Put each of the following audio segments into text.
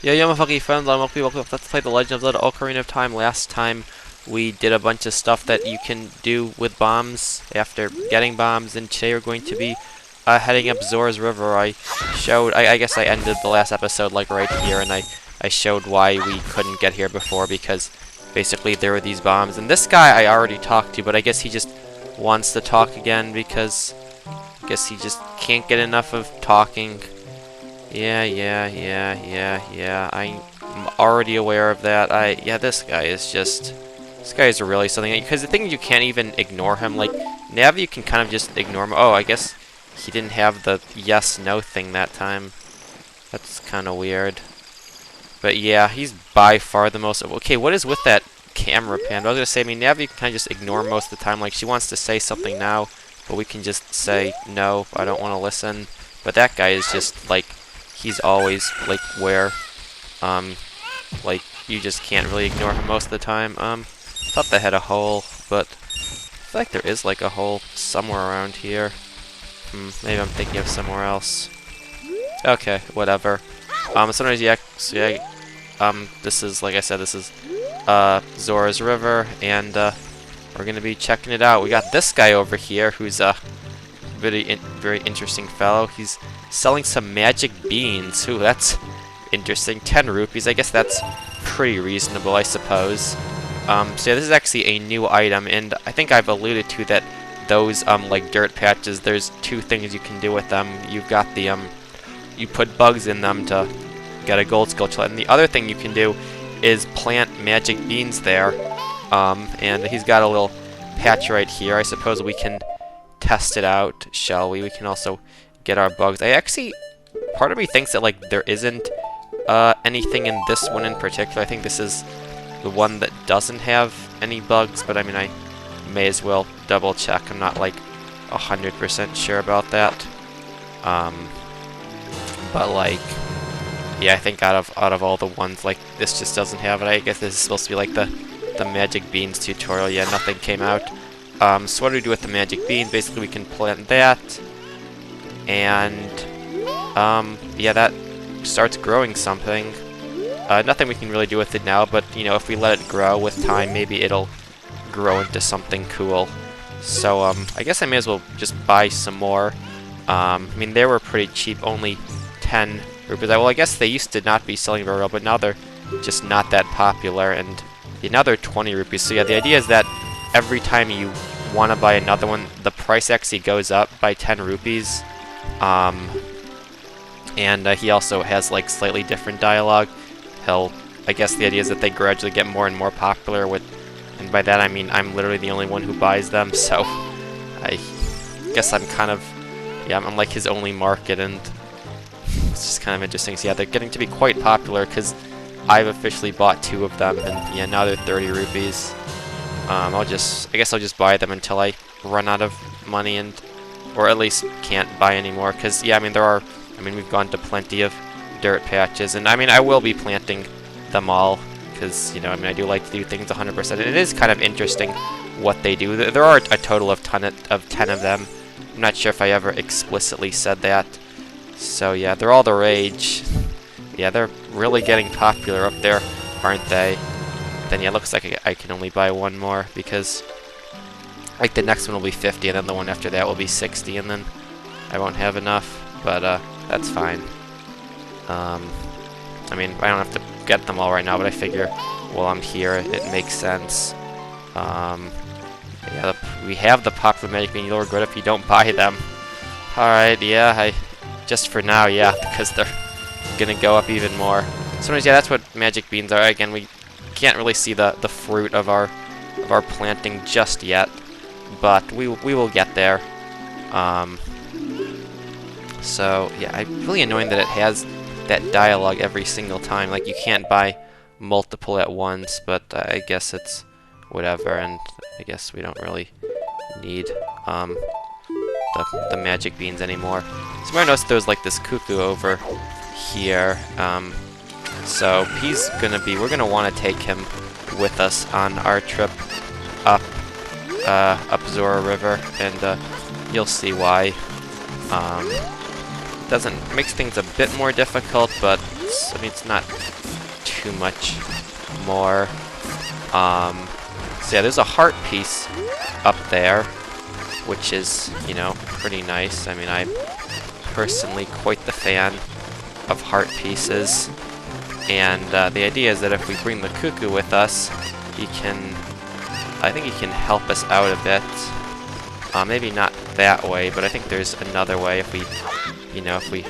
Yo, my fucking friends, welcome. Let's play The Legend of Zelda Ocarina of Time. Last time we did a bunch of stuff that you can do with bombs after getting bombs, and today we're going to be heading up Zora's River. I guess I ended the last episode like right here, and I showed why we couldn't get here before, because basically there were these bombs. And this guy I already talked to, but I guess he just wants to talk again, because I guess he just can't get enough of talking. Yeah. I'm already aware of that. This guy is really something. Because the thing is, you can't even ignore him. Like, Navi, you can kind of just ignore him. Oh, I guess he didn't have the yes/no thing that time. That's kind of weird. But yeah, he's by far the most... Okay, what is with that camera pan? I was going to say, Navi, you can kind of just ignore him most of the time. Like, she wants to say something now, but we can just say, no, I don't want to listen. But that guy is just, like... He's always, like, where, like, you just can't really ignore him most of the time. Thought they had a hole, but I feel like there is, like, a hole somewhere around here. Maybe I'm thinking of somewhere else. Okay, whatever. Sometimes, this is, like I said, this is, Zora's River, and, we're gonna be checking it out. We got this guy over here, who's, very interesting fellow. He's selling some magic beans. Ooh, that's interesting. 10 rupees. I guess that's pretty reasonable, I suppose. So yeah, this is actually a new item, and I think I've alluded to that those, like, dirt patches, there's two things you can do with them. You've got the, you put bugs in them to get a gold sculpture, and the other thing you can do is plant magic beans there. And he's got a little patch right here. I suppose we can test it out, shall we? We can also get our bugs. Part of me thinks that, like, there isn't anything in this one in particular. I think this is the one that doesn't have any bugs, but I mean, I may as well double check. I'm not, like, 100% sure about that. But, like, yeah, I think out of all the ones, like, this just doesn't have it. I guess this is supposed to be like the magic beans tutorial. Yeah, nothing came out. So what do we do with the magic beans? Basically, we can plant that, and yeah, that starts growing something. Nothing we can really do with it now, but you know, if we let it grow with time, maybe it'll grow into something cool. So I guess I may as well just buy some more. I mean, they were pretty cheap, only 10 rupees. Well, I guess they used to not be selling very well, but now they're just not that popular, and yeah, now they're 20 rupees. So yeah, the idea is that every time you want to buy another one, the price actually goes up by 10 rupees. And he also has, like, slightly different dialogue. I guess the idea is that they gradually get more and more popular and by that I mean I'm literally the only one who buys them, so I guess I'm kind of, yeah, I'm like his only market, and it's just kind of interesting. So yeah, they're getting to be quite popular, because I've officially bought 2 of them, and yeah, now they're 30 rupees. I guess I'll just buy them until I run out of money, or at least can't buy anymore. Because yeah, I mean, we've gone to plenty of dirt patches, and I mean, I will be planting them all, because you know, I mean, I do like to do things 100%. And it is kind of interesting what they do. There are a total of 10 of them. I'm not sure if I ever explicitly said that. So yeah, they're all the rage. Yeah, they're really getting popular up there, aren't they? Then yeah, it looks like I can only buy one more, because like the next one will be 50, and then the one after that will be 60, and then I won't have enough. But that's fine. I mean, I don't have to get them all right now, but I figure while I'm here, it makes sense. Yeah, we have the popular magic bean. You'll regret if you don't buy them. Alright, yeah, just for now, yeah, because they're gonna go up even more. So anyways, yeah, that's what magic beans are. Again, we can't really see the fruit of our planting just yet, but we will get there. So yeah, it's really annoying that it has that dialogue every single time. Like, you can't buy multiple at once, but I guess it's whatever, and I guess we don't really need the magic beans anymore. So I noticed there's like this cuckoo over here. So we're gonna want to take him with us on our trip up Zora River, and you'll see why. makes things a bit more difficult, but I mean, it's not too much more. So yeah, there's a heart piece up there, which is, you know, pretty nice. I mean, I'm personally quite the fan of heart pieces, and the idea is that if we bring the cuckoo with us, I think he can help us out a bit. Maybe not that way, but I think there's another way if we, you know, if we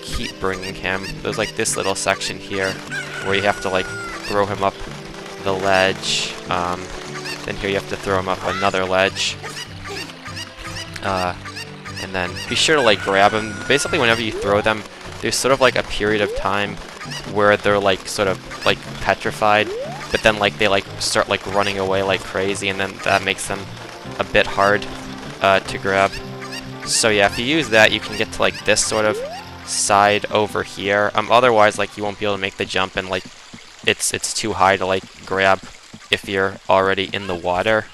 keep bringing him. There's like this little section here where you have to like throw him up the ledge. Then here you have to throw him up another ledge. And then be sure to like grab them. Basically, whenever you throw them, there's sort of like a period of time where they're like sort of like petrified, but then like they like start like running away like crazy, and then that makes them a bit hard to grab. So yeah, if you use that, you can get to like this sort of side over here. Otherwise, like you won't be able to make the jump, and like it's too high to like grab if you're already in the water.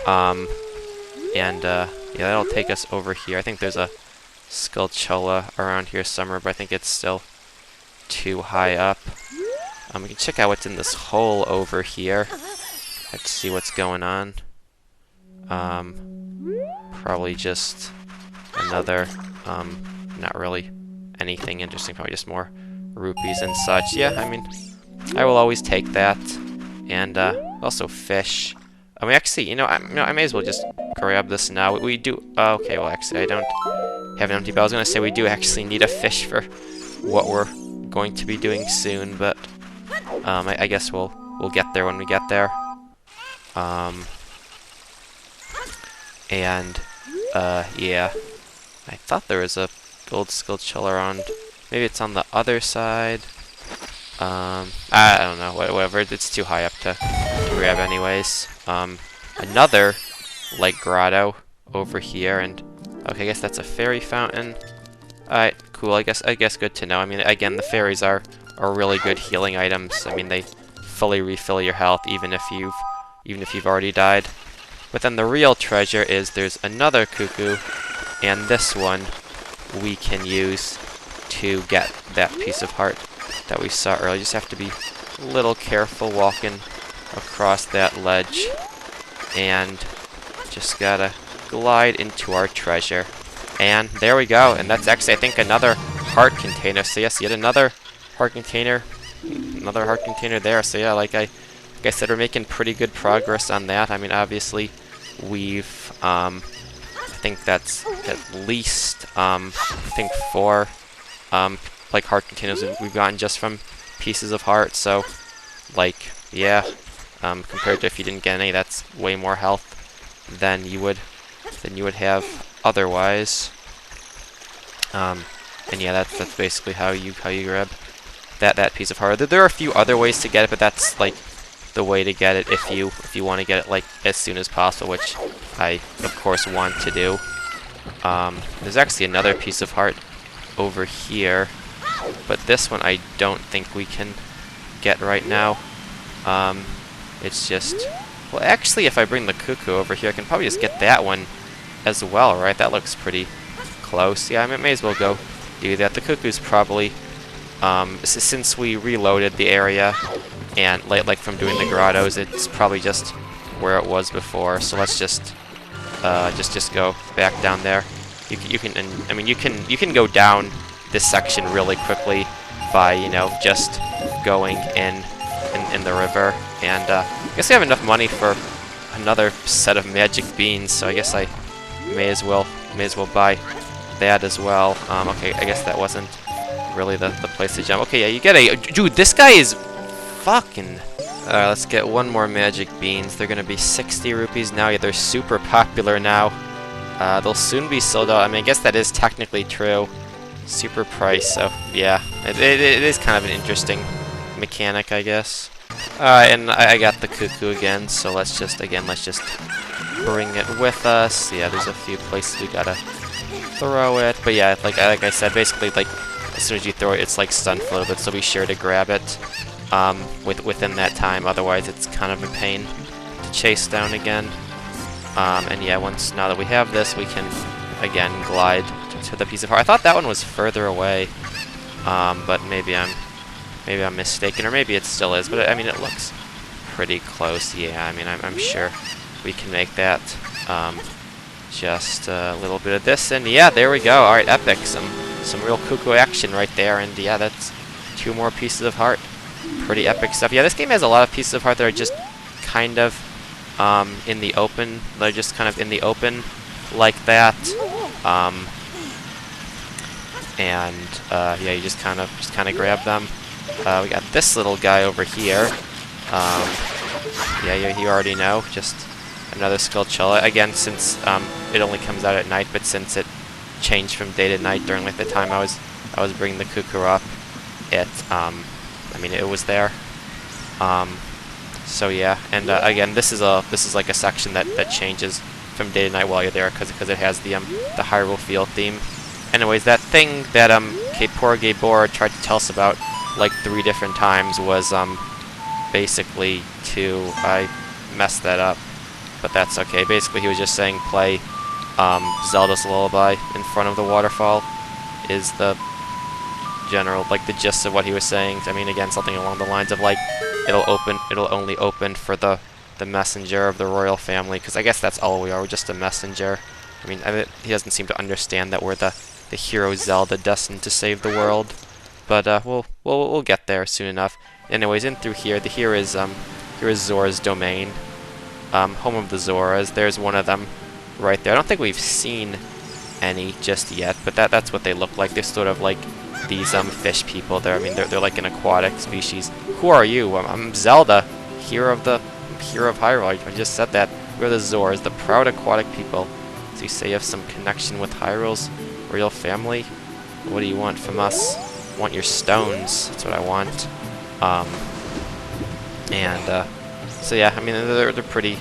Yeah, that'll take us over here. I think there's a Skulltula around here somewhere, but I think it's still too high up. We can check out what's in this hole over here. Let's see what's going on. Probably just another, not really anything interesting, probably just more rupees and such. Yeah, I mean, I will always take that. And also fish. I mean, actually, you know, I may as well just grab this now. We do. Okay, well, actually, I don't have an empty bell. I was gonna say we do actually need a fish for what we're going to be doing soon, but I guess we'll get there when we get there. Yeah, I thought there was a gold Skulltula around. Maybe it's on the other side. I don't know. Whatever. It's too high up to grab, anyways. Another like grotto over here, and okay, I guess that's a fairy fountain. Alright, cool. I guess good to know. I mean, again, the fairies are really good healing items. I mean, they fully refill your health even if you've already died. But then the real treasure is there's another cuckoo, and this one we can use to get that piece of heart that we saw earlier. You just have to be a little careful walking across that ledge, and just gotta glide into our treasure. And there we go, and that's actually, I think, another heart container. So yes, yet another heart container. Another heart container there. So yeah, like I said, we're making pretty good progress on that. I mean, obviously, we've, I think that's at least, I think 4, like, heart containers we've gotten just from pieces of heart. So, like, yeah, compared to if you didn't get any, that's way more health than you would have otherwise. And yeah, that's basically how you grab that piece of heart. There are a few other ways to get it, but that's like the way to get it if you want to get it like as soon as possible, which I of course want to do. There's actually another piece of heart over here, but this one I don't think we can get right now. It's just, well, actually, if I bring the cuckoo over here, I can probably just get that one as well, right? That looks pretty close. Yeah, I may as well go do that. The cuckoo's probably, since we reloaded the area and like from doing the grottos, it's probably just where it was before. So let's just go back down there. You can, and I mean, you can go down this section really quickly by, you know, just going in the river. And I guess I have enough money for another set of magic beans, so I guess I may as well buy that as well. Okay, I guess that wasn't really the place to jump. Okay, yeah, you get a... Dude, this guy is fucking... Alright, let's get one more magic beans. They're gonna be 60 rupees now. Yeah, they're super popular now. They'll soon be sold out. I mean, I guess that is technically true. Super price, so yeah. It is kind of an interesting mechanic, I guess. Alright, and I got the cuckoo again, so let's just bring it with us. Yeah, there's a few places we gotta throw it, but yeah, like I said, basically, like, as soon as you throw it, it's like stunned for a little bit, so be sure to grab it within that time, otherwise it's kind of a pain to chase down again. And yeah, now that we have this, we can, again, glide to the piece of heart. I thought that one was further away, but maybe I'm mistaken, or maybe it still is. But I mean, it looks pretty close. Yeah, I mean, I'm sure we can make that. Just a little bit of this, and yeah, there we go. All right, epic. Some real cuckoo action right there, and yeah, that's 2 more pieces of heart. Pretty epic stuff. Yeah, this game has a lot of pieces of heart that are just kind of in the open. They're just kind of in the open like that. Yeah, you just kind of grab them. We got this little guy over here. Yeah, you already know. Just another Skulltula. Again, since it only comes out at night, but since it changed from day to night during like the time I was bringing the cuckoo up, I mean, it was there. So yeah, and again, this is like a section that changes from day to night while you're there, because it has the Hyrule Field theme. Anyways, that thing that Poor Gabor tried to tell us about like 3 different times was basically I messed that up, but that's okay. Basically, he was just saying play Zelda's Lullaby in front of the waterfall is the general, like, the gist of what he was saying. I mean, again, something along the lines of like it'll only open for the messenger of the royal family, because I guess that's all we are. We're just a messenger. I mean, he doesn't seem to understand that we're the hero Zelda destined to save the world, but we'll get there soon enough. Anyways, in through here, here is Zora's domain, home of the Zoras. There's one of them right there. I don't think we've seen any just yet, but that's what they look like. They're sort of like these fish people there. I mean, they're like an aquatic species. Who are you? I'm Zelda, hero of Hyrule. I just said that. We're the Zoras, the proud aquatic people. So you say you have some connection with Hyrule's royal family? What do you want from us? I want your stones. That's what I want. So yeah, I mean, they're pretty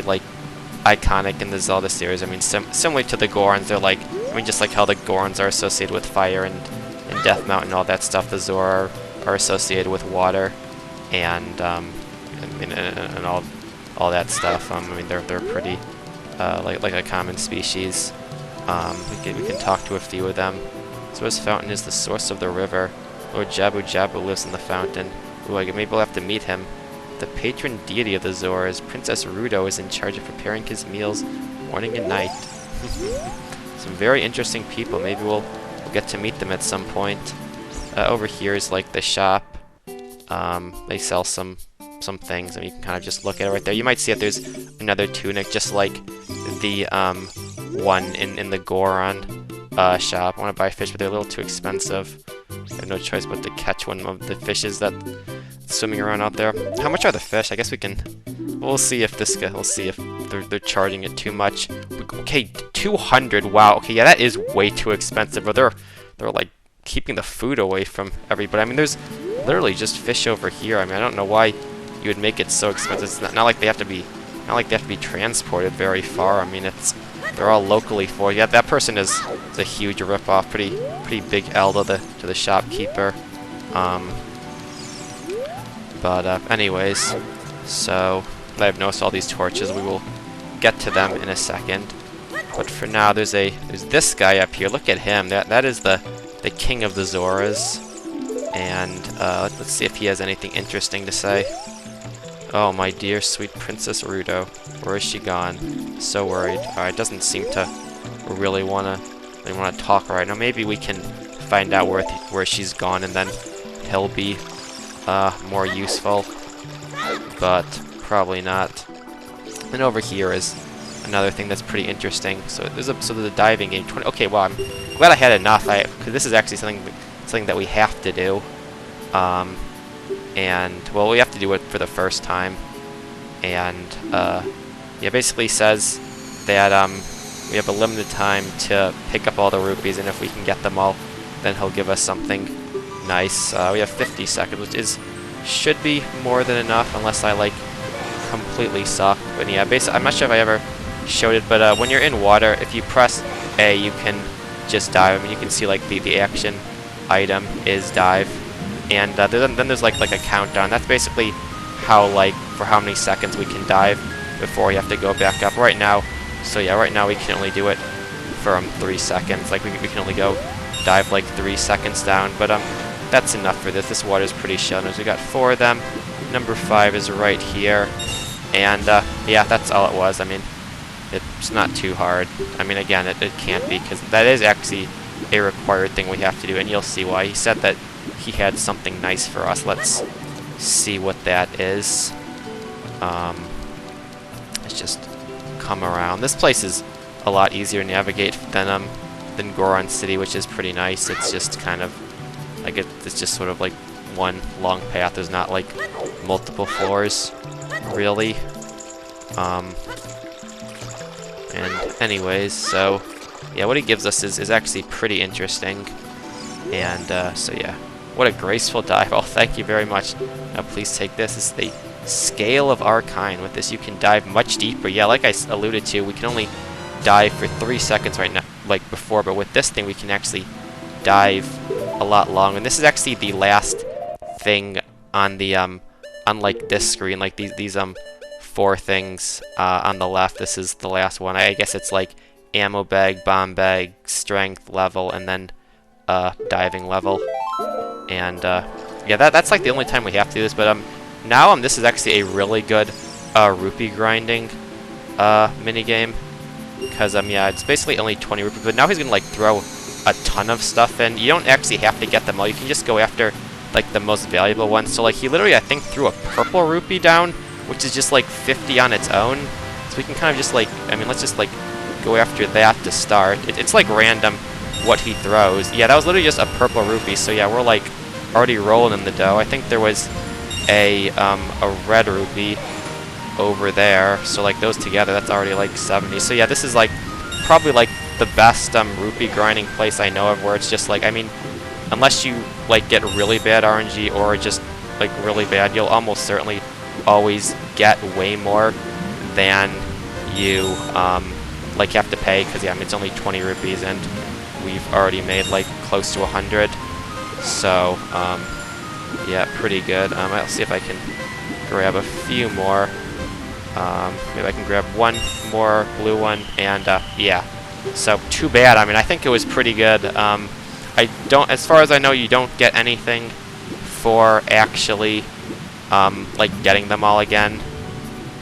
like iconic in the Zelda series. I mean, similar to the Gorons, they're like, I mean, just like how the Gorons are associated with fire and Death Mountain and all that stuff, the Zora are associated with water and all that stuff. I mean, they're pretty like a common species. We can talk to a few of them. Zora's fountain is the source of the river. Lord Jabu Jabu lives in the fountain. Ooh, maybe we'll have to meet him. The patron deity of the Zoras, Princess Rudo, is in charge of preparing his meals morning and night. Some very interesting people. Maybe we'll get to meet them at some point. Over here is like the shop. They sell some things. I mean, you can kind of just look at it right there. You might see that there's another tunic, just like the one in the Goron shop. I want to buy fish, but they're a little too expensive. I have no choice but to catch one of the fishes that's swimming around out there. How much are the fish? I guess we can. We'll see if we'll see if they're charging it too much. Okay, 200. Wow. Okay, yeah, that is way too expensive. But they're like keeping the food away from everybody. I mean, there's literally just fish over here. I mean, I don't know why you would make it so expensive. It's not like they have to be transported very far. I mean, they're all locally for you. Yeah, that person is a huge ripoff. Pretty big L to the shopkeeper. Anyways, so I've noticed all these torches. We will get to them in a second. But for now, there's this guy up here. Look at him. That is the king of the Zoras. And let's see if he has anything interesting to say. Oh, my dear sweet Princess Rudo. Where is she gone? So worried. Alright, doesn't seem to really wanna talk right now. Maybe we can find out where she's gone, and then he'll be more useful. But probably not. And over here is another thing that's pretty interesting. So there's a diving game. Okay, well, I'm glad I had enough. Because this is actually something that we have to do. And well, we have to do it for the first time. And yeah, basically says that we have a limited time to pick up all the rupees, and if we can get them all, then he'll give us something nice. We have 50 seconds, which should be more than enough, unless I like completely suck. But yeah, basically, I'm not sure if I ever showed it, but when you're in water, if you press A, you can just dive. I mean, you can see like the action item is dive, and then there's like a countdown. That's basically for how many seconds we can dive before you have to go back up. Right now we can only do it for 3 seconds. Like, we can only go dive like 3 seconds down, but that's enough for this. This water's pretty shallow. So we got 4 of them. Number 5 is right here. And, yeah, that's all it was. I mean, it's not too hard. I mean, again, it can't be, because that is actually a required thing we have to do, and you'll see why. He said that he had something nice for us. Let's see what that is. Let's just come around. This place is a lot easier to navigate than Goron City, which is pretty nice. It's just kind of like it's just sort of like one long path. There's not like multiple floors, really. And anyways, so yeah, what he gives us is actually pretty interesting. And so yeah, what a graceful dive. Oh, thank you very much. Now please take this. This is the Scale of Arcane. With this you can dive much deeper. Yeah, like I alluded to, we can only dive for 3 seconds right now, like before, but with this thing we can actually dive a lot longer. And this is actually the last thing on the unlike this screen, like these 4 things on the left. This is the last one. I guess it's like ammo bag, bomb bag, strength level, and then diving level. And yeah, that's like the only time we have to do this. But now this is actually a really good rupee grinding mini game, because yeah, it's basically only 20 rupees. But now he's gonna like throw a ton of stuff in. You don't actually have to get them all. You can just go after like the most valuable ones. So like he literally, I think, threw a purple rupee down, which is just like 50 on its own. So we can kind of just like, I mean, let's just like go after that to start. It's like random what he throws. Yeah, that was literally just a purple rupee. So yeah, we're like already rolling in the dough. I think there was a red rupee over there. So like those together, that's already like 70. So yeah, this is like probably like the best rupee grinding place I know of, where it's just like, I mean, unless you like get really bad RNG or just like really bad, you'll almost certainly always get way more than you like have to pay, because yeah, I mean, it's only 20 rupees and we've already made like close to 100. So yeah, pretty good. I'll see if I can grab a few more. Maybe I can grab one more blue one, and yeah. So too bad. I mean, I think it was pretty good. I don't, as far as I know, you don't get anything for actually like getting them all again.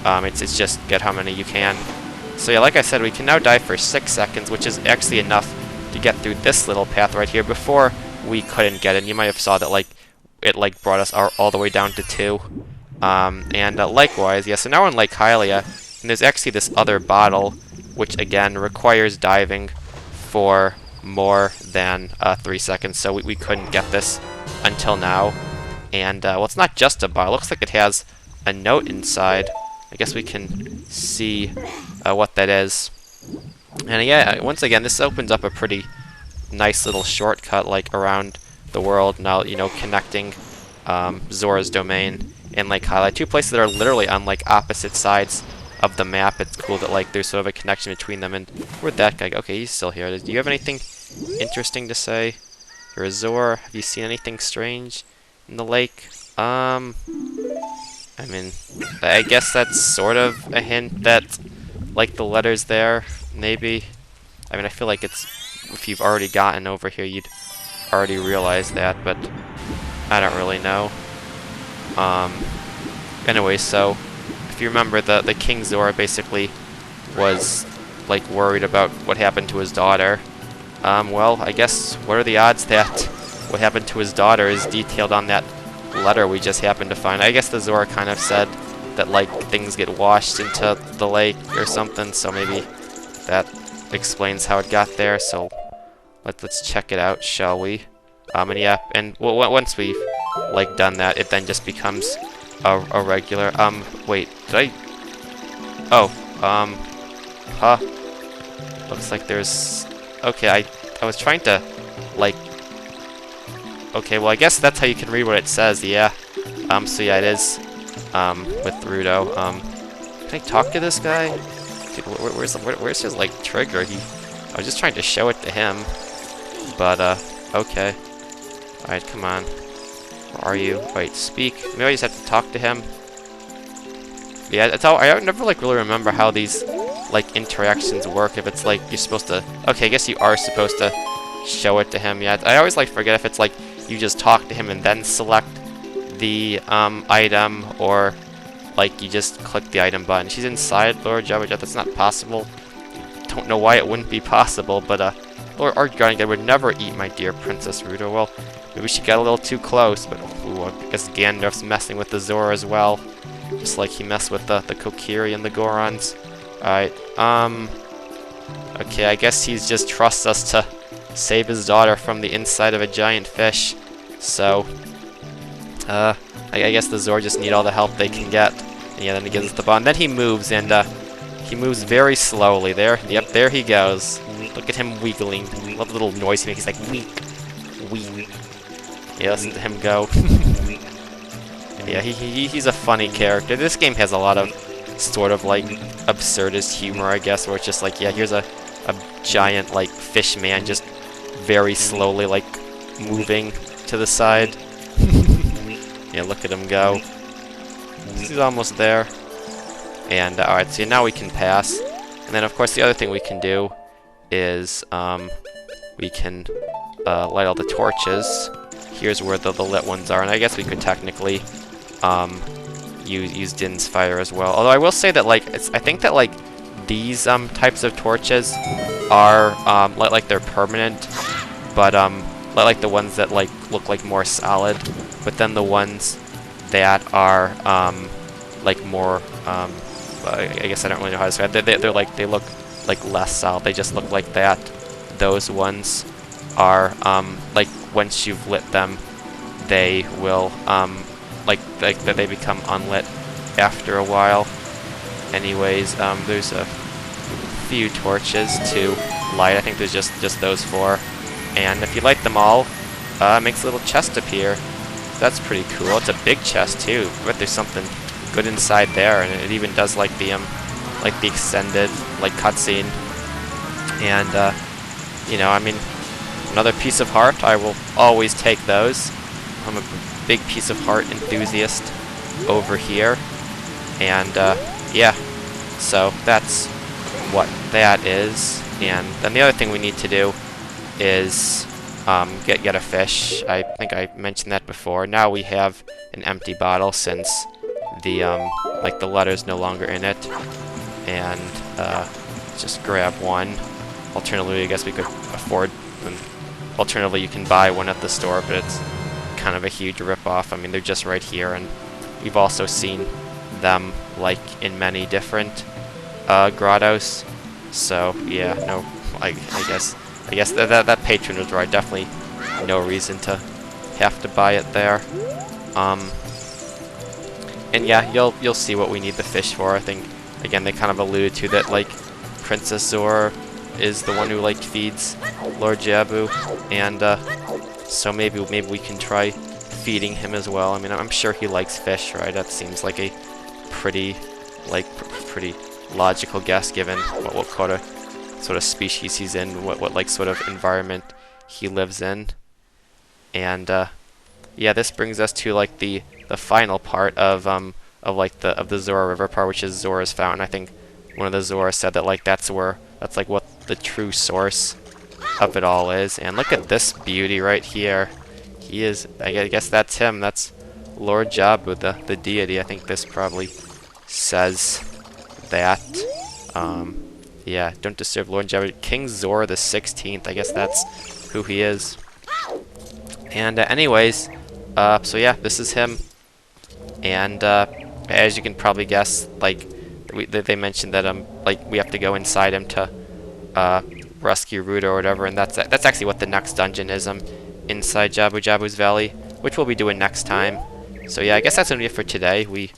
It's just get how many you can. So yeah, like I said, we can now dive for 6 seconds, which is actually enough to get through this little path right here. Before, we couldn't get it. You might have saw that like it like brought us all the way down to 2. And likewise, yeah, so now we're in Lake Hylia, and there's actually this other bottle, which again requires diving for more than 3 seconds, so we couldn't get this until now. And well, it's not just a bottle. It looks like it has a note inside. I guess we can see what that is. And yeah, once again, this opens up a pretty nice little shortcut like around the world now, you know, connecting Zora's domain and Lake Hylia, 2 places that are literally on like opposite sides of the map. It's cool that like there's sort of a connection between them. And where'd that guy go? Okay, he's still here. Do you have anything interesting to say? You're a Zora. Have you seen anything strange in the lake? I mean, I guess that's sort of a hint that like the letters there, maybe. I mean, I feel like it's, if you've already gotten over here, you'd already realize that, but I don't really know. Anyway, so if you remember, the King Zora basically was like worried about what happened to his daughter. Well, I guess what are the odds that what happened to his daughter is detailed on that letter we just happened to find? I guess the Zora kind of said that like things get washed into the lake or something, so maybe that explains how it got there. So let's check it out, shall we? And yeah, and well, once we've like done that, it then just becomes a regular. Wait, did I? Oh, huh. Looks like there's. Okay, I was trying to like. Okay, well I guess that's how you can read what it says. Yeah. So yeah, it is. With Rudo. Can I talk to this guy? Dude, where's his like trigger? I was just trying to show it to him. But okay. Alright, come on. Where are you? Wait, speak. Maybe I just have to talk to him. Yeah, that's all. I never like really remember how these like interactions work. If it's like you're supposed to, okay, I guess you are supposed to show it to him. Yeah, I always like forget if it's like you just talk to him and then select the item, or like you just click the item button. She's inside Lord Jabba. That's not possible. Don't know why it wouldn't be possible, but Lord Argonigan would never eat my dear Princess Ruto. Well, maybe she got a little too close, but ooh, I guess Gandalf's messing with the Zora as well, just like he messed with the Kokiri and the Gorons. Alright, okay, I guess he just trusts us to save his daughter from the inside of a giant fish. So, I guess the Zora just need all the help they can get. And yeah, then he gives us the bomb. Then he moves, and he moves very slowly. There, yep, there he goes. Look at him wiggling. I love the little noise he makes. He's like, weak, weak. Yeah, listen to him go. Yeah, he's a funny character. This game has a lot of sort of like absurdist humor, I guess, where it's just like, yeah, here's a giant like fish man just very slowly like moving to the side. Yeah, look at him go. He's almost there. And alright, so now we can pass. And then of course the other thing we can do is we can light all the torches. Here's where the lit ones are, and I guess we could technically use Din's fire as well. Although I will say that like I think that like these types of torches are like they're permanent, but like the ones that like look like more solid. But then the ones that are like more I guess I don't really know how to describe it. They're like they look like less solid. They just look like that. Those ones are like once you've lit them, they will like they become unlit after a while. Anyways, there's a few torches to light. I think there's just those 4, and if you light them all, it makes a little chest appear. That's pretty cool. It's a big chest too. I bet there's something good inside there, and it even does like the extended like cutscene. And you know, I mean, another piece of heart. I will always take those. I'm a big piece of heart enthusiast over here, and yeah. So that's what that is. And then the other thing we need to do is get a fish. I think I mentioned that before. Now we have an empty bottle since the like the letter's no longer in it, and just grab one. Alternatively, I guess we could afford. Alternatively, you can buy one at the store, but it's kind of a huge rip-off. I mean, they're just right here, and we've also seen them like in many different grottos. So yeah, no, I guess that patron was right. Definitely no reason to have to buy it there. And yeah, you'll see what we need the fish for. I think again they kind of alluded to that like Princess Zora is the one who like feeds Lord Jabu, and so maybe we can try feeding him as well. I mean, I'm sure he likes fish, right? That seems like a pretty pretty logical guess given what sort of species he's in, what like sort of environment he lives in. And yeah, this brings us to like the final part of like the Zora River part, which is Zora's fountain. I think one of the Zora said that like that's like what the true source of it all is. And look at this beauty right here. He is, I guess that's him. That's Lord Jabu, the deity. I think this probably says that. Yeah, don't disturb Lord Jabu. King Zora the 16th. I guess that's who he is. And anyways, so yeah, this is him. And as you can probably guess, like they mentioned that like we have to go inside him to rescue Ruto or whatever, and that's actually what the next dungeon is, inside Jabu Jabu's Valley, which we'll be doing next time. So yeah, I guess that's gonna be it for today. We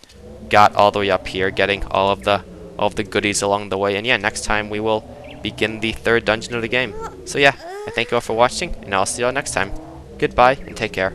got all the way up here, getting all of the goodies along the way, and yeah, next time we will begin the 3rd dungeon of the game. So yeah, I thank you all for watching, and I'll see you all next time. Goodbye, and take care.